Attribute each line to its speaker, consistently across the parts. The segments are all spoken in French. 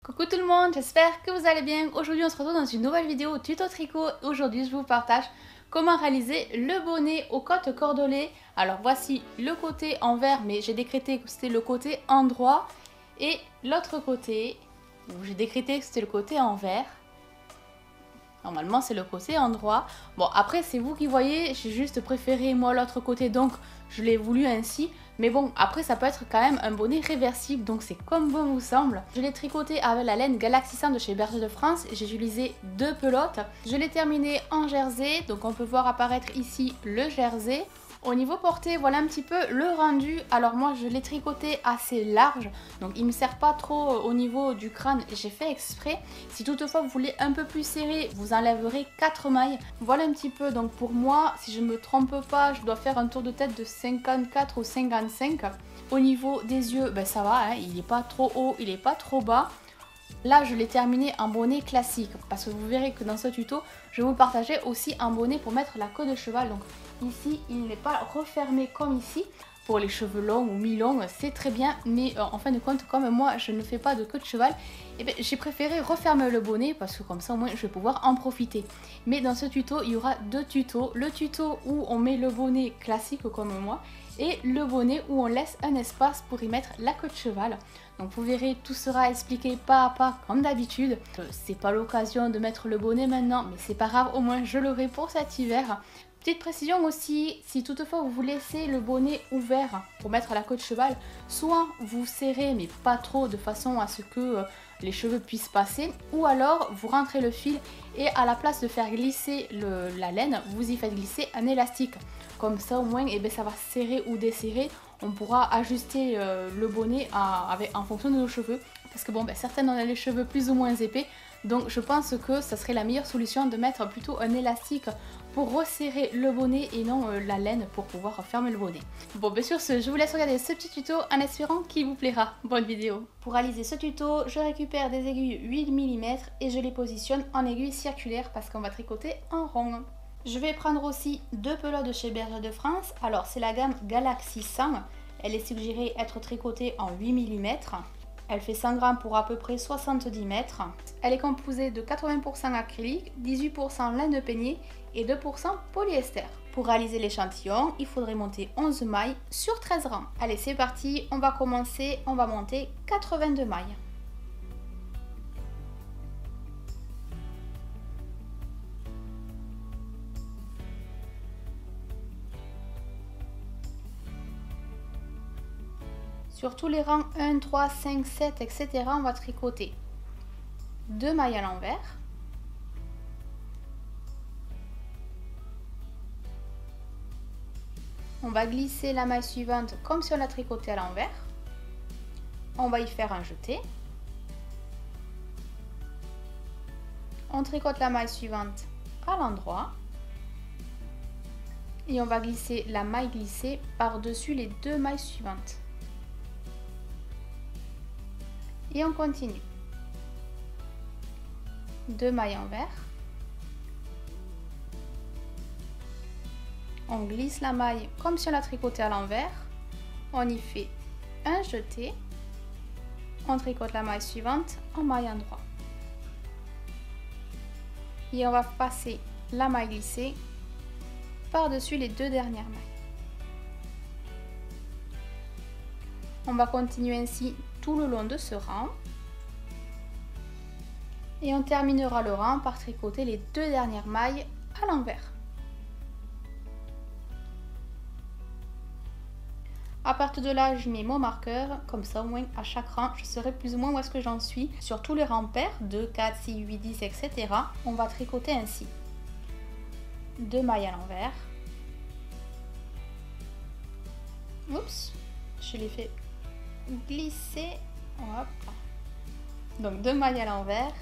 Speaker 1: Coucou tout le monde, j'espère que vous allez bien. Aujourd'hui on se retrouve dans une nouvelle vidéo tuto tricot. Aujourd'hui je vous partage comment réaliser le bonnet aux côtes cordolées. Alors voici le côté envers, mais j'ai décrété que c'était le côté endroit. Et l'autre côté, j'ai décrété que c'était le côté envers. Normalement c'est le côté endroit. Bon après c'est vous qui voyez, j'ai juste préféré moi l'autre côté donc je l'ai voulu ainsi. Mais bon après ça peut être quand même un bonnet réversible donc c'est comme bon vous semble. Je l'ai tricoté avec la laine Galaxy 100 de chez Berger de France. J'ai utilisé 2 pelotes. Je l'ai terminé en jersey donc on peut voir apparaître ici le jersey. Au niveau portée, voilà un petit peu le rendu. Alors moi je l'ai tricoté assez large, donc il ne me sert pas trop au niveau du crâne, j'ai fait exprès. Si toutefois vous voulez un peu plus serré, vous enlèverez 4 mailles. Voilà un petit peu, donc pour moi, si je ne me trompe pas, je dois faire un tour de tête de 54 ou 55. Au niveau des yeux, ben ça va, hein, il n'est pas trop haut, il n'est pas trop bas. Là, je l'ai terminé en bonnet classique parce que vous verrez que dans ce tuto, je vais vous partager aussi un bonnet pour mettre la queue de cheval. Donc ici, il n'est pas refermé comme ici. Pour les cheveux longs ou mi-longs, c'est très bien. Mais en fin de compte, comme moi, je ne fais pas de queue de cheval, eh bien, j'ai préféré refermer le bonnet parce que comme ça, au moins, je vais pouvoir en profiter. Mais dans ce tuto, il y aura 2 tutos. Le tuto où on met le bonnet classique comme moi et le bonnet où on laisse un espace pour y mettre la queue de cheval. Donc vous verrez, tout sera expliqué pas à pas comme d'habitude. C'est pas l'occasion de mettre le bonnet maintenant, mais c'est pas grave, au moins je l'aurai pour cet hiver. Petite précision aussi, si toutefois vous laissez le bonnet ouvert pour mettre la queue de cheval, soit vous serrez mais pas trop de façon à ce que les cheveux puissent passer, ou alors vous rentrez le fil et à la place de faire glisser la laine, vous y faites glisser un élastique. Comme ça au moins eh bien, ça va serrer ou desserrer, on pourra ajuster le bonnet en fonction de nos cheveux. Parce que bon, ben, certaines ont les cheveux plus ou moins épais, donc je pense que ça serait la meilleure solution de mettre plutôt un élastique pour resserrer le bonnet et non la laine pour pouvoir fermer le bonnet. Bon, ben sur ce, je vous laisse regarder ce petit tuto en espérant qu'il vous plaira. Bonne vidéo. Pour réaliser ce tuto, je récupère des aiguilles 8 mm et je les positionne en aiguilles circulaires parce qu'on va tricoter en rond. Je vais prendre aussi 2 pelotes de chez Berger de France. Alors c'est la gamme Galaxy 100. Elle est suggérée être tricotée en 8 mm. Elle fait 100 grammes pour à peu près 70 mètres. Elle est composée de 80% acrylique, 18% laine de peigné et 2% polyester. Pour réaliser l'échantillon, il faudrait monter 11 mailles sur 13 rangs. Allez, c'est parti, on va commencer, on va monter 82 mailles. Sur tous les rangs 1, 3, 5, 7, etc., on va tricoter 2 mailles à l'envers. On va glisser la maille suivante comme si on la tricotait à l'envers. On va y faire un jeté. On tricote la maille suivante à l'endroit. Et on va glisser la maille glissée par-dessus les 2 mailles suivantes. Et on continue. 2 mailles envers. On glisse la maille comme si on la tricotait à l'envers. On y fait un jeté. On tricote la maille suivante en maille endroit. Et on va passer la maille glissée par-dessus les 2 dernières mailles. On va continuer ainsi tout le long de ce rang. Et on terminera le rang par tricoter les 2 dernières mailles à l'envers. À partir de là, je mets mon marqueur, comme ça au moins à chaque rang, je saurai plus ou moins où est-ce que j'en suis. Sur tous les rangs pairs, 2, 4, 6, 8, 10, etc., on va tricoter ainsi. 2 mailles à l'envers. Oups, je l'ai fait glisser. Hop. Donc 2 mailles à l'envers,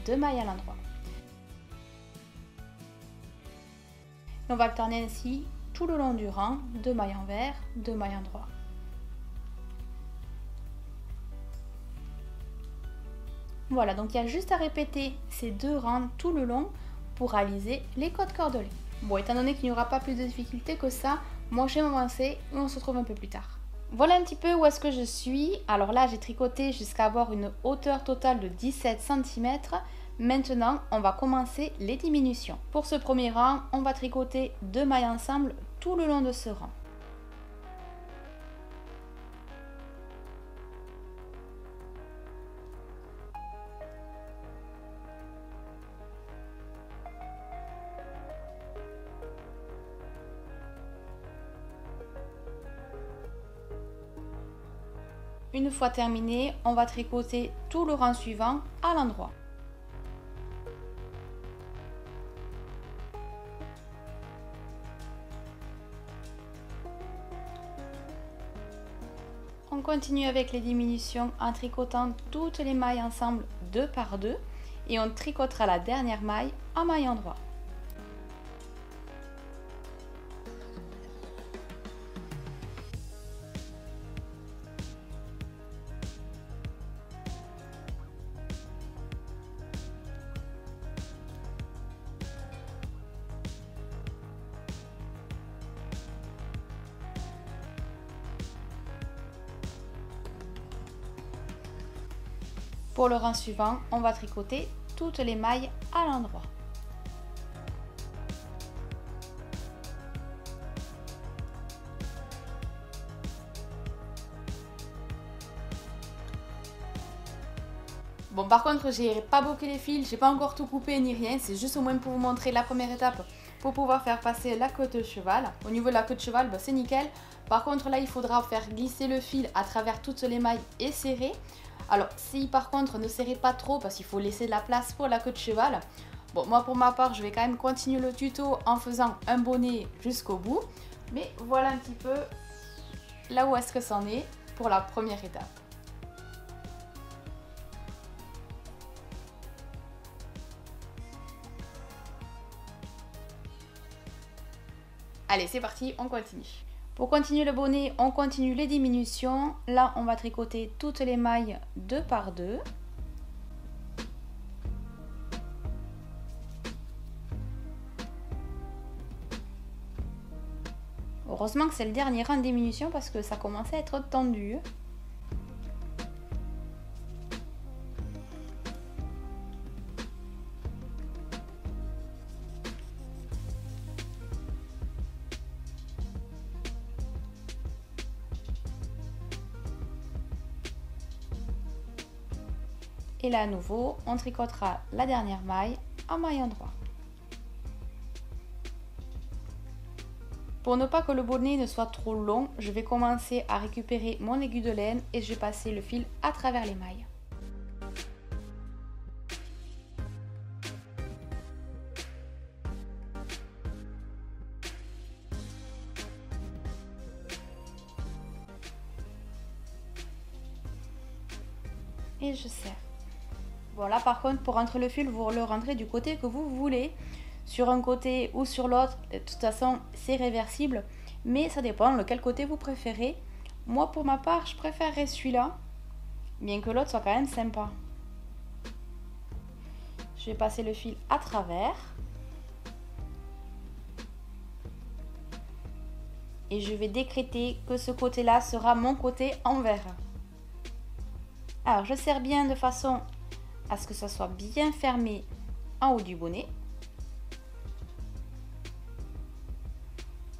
Speaker 1: 2 mailles à l'endroit. On va alterner ainsi tout le long du rang, 2 mailles envers, 2 mailles endroit. Voilà, donc il y a juste à répéter ces 2 rangs tout le long pour réaliser les côtes cordelées. Bon, étant donné qu'il n'y aura pas plus de difficultés que ça, moi je vais m'avancer et on se retrouve un peu plus tard. Voilà un petit peu où est-ce que je suis. Alors là, j'ai tricoté jusqu'à avoir une hauteur totale de 17 cm. Maintenant, on va commencer les diminutions. Pour ce premier rang, on va tricoter 2 mailles ensemble tout le long de ce rang. Une fois terminé, on va tricoter tout le rang suivant à l'endroit. On continue avec les diminutions en tricotant toutes les mailles ensemble 2 par 2 et on tricotera la dernière maille en maille endroit. Pour le rang suivant, on va tricoter toutes les mailles à l'endroit. Bon, par contre, j'ai pas bloqué les fils, j'ai pas encore tout coupé ni rien, c'est juste au moins pour vous montrer la première étape pour pouvoir faire passer la queue de cheval. Au niveau de la queue de cheval, bah, c'est nickel. Par contre, là, il faudra faire glisser le fil à travers toutes les mailles et serrer. Alors, si par contre, ne serrez pas trop parce qu'il faut laisser de la place pour la queue de cheval. Bon, moi, pour ma part, je vais quand même continuer le tuto en faisant un bonnet jusqu'au bout. Mais voilà un petit peu là où est-ce que c'en est pour la première étape. Allez, c'est parti, on continue. Pour continuer le bonnet, on continue les diminutions. Là, on va tricoter toutes les mailles 2 par 2. Heureusement que c'est le dernier rang de diminution parce que ça commençait à être tendu. Et là à nouveau, on tricotera la dernière maille en maille endroit. Pour ne pas que le bonnet ne soit trop long, je vais commencer à récupérer mon aiguille de laine et je vais passer le fil à travers les mailles. Et je serre. Bon là par contre pour rentrer le fil vous le rentrez du côté que vous voulez, sur un côté ou sur l'autre, de toute façon c'est réversible, mais ça dépend lequel côté vous préférez. Moi pour ma part je préférerais celui-là, bien que l'autre soit quand même sympa. Je vais passer le fil à travers. Et je vais décréter que ce côté-là sera mon côté envers. Alors je serre bien de façon à ce que ça soit bien fermé en haut du bonnet.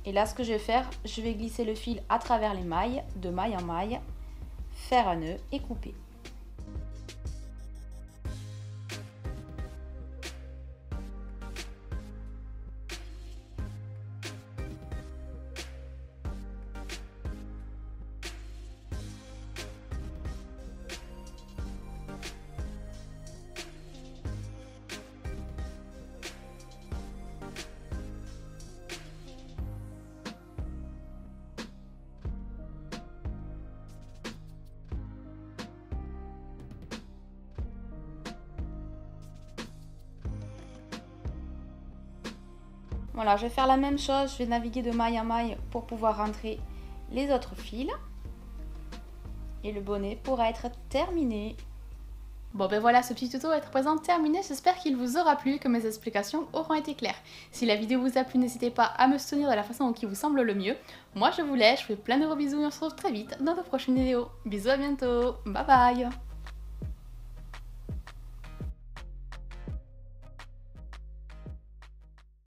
Speaker 1: Et là, ce que je vais faire, je vais glisser le fil à travers les mailles, de maille en maille, faire un nœud et couper. Voilà, je vais faire la même chose, je vais naviguer de maille en maille pour pouvoir rentrer les autres fils. Et le bonnet pourra être terminé. Bon ben voilà, ce petit tuto va être présent terminé, j'espère qu'il vous aura plu, que mes explications auront été claires. Si la vidéo vous a plu, n'hésitez pas à me soutenir de la façon qui vous semble le mieux. Moi je vous laisse, je vous fais plein de gros bisous et on se retrouve très vite dans de prochaines vidéos. Bisous, à bientôt, bye bye.